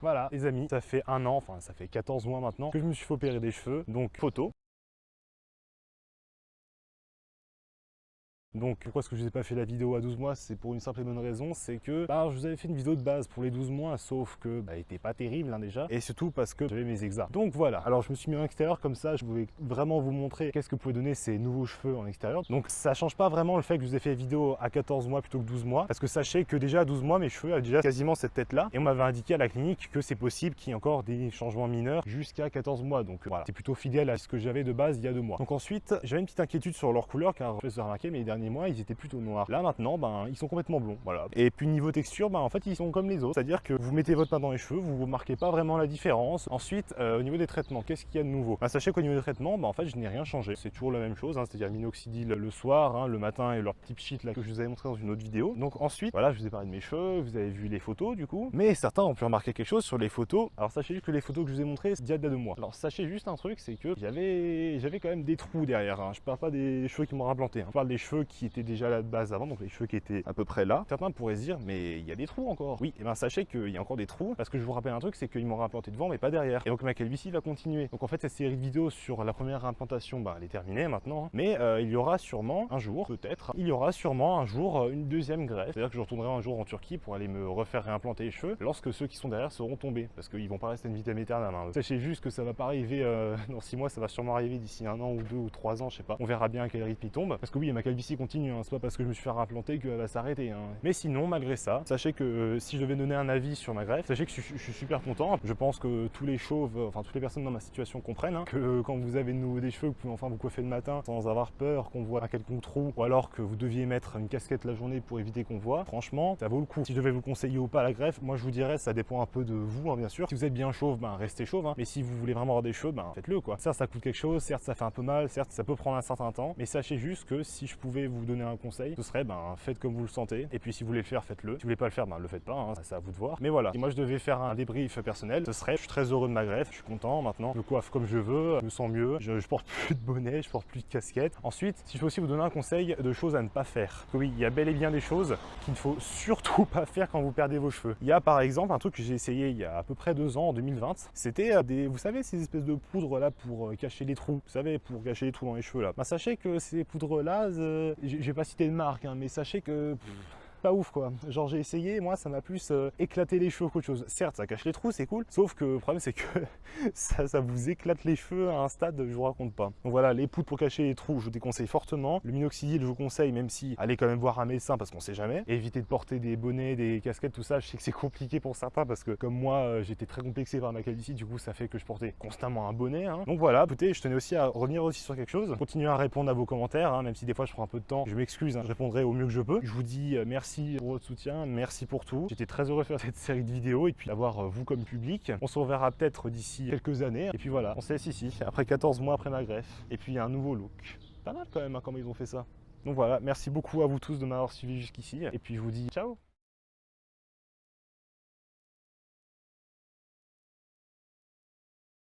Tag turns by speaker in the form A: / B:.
A: Voilà les amis, ça fait un an, enfin ça fait 14 mois maintenant que je me suis fait opérer des cheveux, donc photo. Donc pourquoi est-ce que je vous ai pas fait la vidéo à 12 mois? C'est pour une simple et bonne raison, c'est que je vous avais fait une vidéo de base pour les 12 mois, sauf que elle était pas terrible déjà, et surtout parce que j'avais mes examens. Donc voilà, alors je me suis mis en extérieur comme ça, je voulais vraiment vous montrer qu'est-ce que pouvaient donner ces nouveaux cheveux en extérieur. Donc ça change pas vraiment le fait que je vous ai fait vidéo à 14 mois plutôt que 12 mois, parce que sachez que déjà à 12 mois, mes cheveux avaient déjà quasiment cette tête-là, et on m'avait indiqué à la clinique que c'est possible qu'il y ait encore des changements mineurs jusqu'à 14 mois. Donc voilà, c'est plutôt fidèle à ce que j'avais de base il y a 2 mois. Donc ensuite, j'avais une petite inquiétude sur leur couleur, car je vais remarquer mes derniers mois, ils étaient plutôt noirs. Là maintenant, ils sont complètement blonds, voilà. Et puis niveau texture, en fait, ils sont comme les autres, c'est-à-dire que vous mettez votre main dans les cheveux, vous ne remarquez pas vraiment la différence. Ensuite, au niveau des traitements, qu'est-ce qu'il y a de nouveau? Sachez qu'au niveau des traitements, en fait, je n'ai rien changé. C'est toujours la même chose, c'est-à-dire minoxidil le soir, le matin et leur petit pchit là que je vous avais montré dans une autre vidéo. Donc ensuite, voilà, je vous ai parlé de mes cheveux, vous avez vu les photos du coup. Mais certains ont pu remarquer quelque chose sur les photos. Alors sachez juste que les photos que je vous ai montrées, c'est d'il y a 2 mois. Alors sachez juste un truc, c'est que j'avais quand même des trous derrière. Je parle pas des cheveux qui m'ont implanté. Je parle des cheveux qui étaient déjà là de base avant, donc les cheveux qui étaient à peu près là. Certains pourraient se dire, mais il y a des trous encore. Oui, et sachez qu'il y a encore des trous, parce que je vous rappelle un truc, c'est qu'ils m'ont réimplanté devant, mais pas derrière. Et donc ma calvitie va continuer. Donc en fait, cette série de vidéos sur la première implantation, elle est terminée maintenant. Mais il y aura sûrement un jour, peut-être, il y aura sûrement un jour une deuxième greffe. C'est-à-dire que je retournerai un jour en Turquie pour aller me refaire réimplanter les cheveux, lorsque ceux qui sont derrière seront tombés, parce qu'ils vont pas rester une vitam éternelle. Sachez juste que ça va pas arriver dans 6 mois, ça va sûrement arriver d'ici 1 an ou 2 ou 3 ans, je sais pas. On verra bien à quel rythme il tombe. Parce que oui, ma calvitie continue, c'est pas parce que je me suis fait réimplanter qu'elle va s'arrêter. Mais sinon, malgré ça, sachez que si je devais donner un avis sur ma greffe, sachez que je suis super content. Je pense que tous les chauves, enfin toutes les personnes dans ma situation comprennent que quand vous avez de nouveau des cheveux, vous pouvez enfin vous coiffer le matin sans avoir peur qu'on voit un quelconque trou, ou alors que vous deviez mettre une casquette la journée pour éviter qu'on voit. Franchement, ça vaut le coup. Si je devais vous conseiller ou pas la greffe, moi je vous dirais, ça dépend un peu de vous, bien sûr. Si vous êtes bien chauve, restez chauve. Mais si vous voulez vraiment avoir des cheveux, faites-le quoi. Certes, ça coûte quelque chose, certes, ça fait un peu mal, certes, ça peut prendre un certain temps, mais sachez juste que si je pouvais vous donner un conseil, ce serait faites comme vous le sentez. Et puis si vous voulez le faire, faites-le. Si vous voulez pas le faire, le faites pas. C'est à vous de voir. Mais voilà. Si moi je devais faire un débrief personnel, ce serait, je suis très heureux de ma greffe, je suis content maintenant, je me coiffe comme je veux, je me sens mieux, je porte plus de bonnet, je porte plus de casquette. Ensuite, si je peux aussi vous donner un conseil de choses à ne pas faire. Parce que oui, il y a bel et bien des choses qu'il ne faut surtout pas faire quand vous perdez vos cheveux. Il y a par exemple un truc que j'ai essayé il y a à peu près 2 ans, en 2020. C'était vous savez, ces espèces de poudres là pour cacher les trous. Vous savez, pour cacher les trous dans les cheveux là. Sachez que ces poudres là, je vais pas citer de marque, mais sachez que pas ouf quoi. Genre j'ai essayé, moi ça m'a plus éclaté les cheveux qu'autre chose. Certes ça cache les trous, c'est cool, sauf que le problème c'est que ça vous éclate les cheveux à un stade je vous raconte pas. Donc voilà, les poudres pour cacher les trous je vous déconseille fortement. Le minoxidil je vous conseille, même si allez quand même voir un médecin parce qu'on sait jamais. Et évitez de porter des bonnets, des casquettes, tout ça. Je sais que c'est compliqué pour certains parce que comme moi j'étais très complexé par ma calvitie, du coup ça fait que je portais constamment un bonnet. Donc voilà, écoutez, je tenais aussi à revenir aussi sur quelque chose. Continuez à répondre à vos commentaires, même si des fois je prends un peu de temps. Je m'excuse, je répondrai au mieux que je peux. Je vous dis merci pour votre soutien, merci pour tout. J'étais très heureux de faire cette série de vidéos et puis d'avoir vous comme public. On se reverra peut-être d'ici quelques années. Et puis voilà, on se laisse ici, après 14 mois après ma greffe. Et puis un nouveau look. Pas mal quand même comment ils ont fait ça. Donc voilà, merci beaucoup à vous tous de m'avoir suivi jusqu'ici. Et puis je vous dis ciao!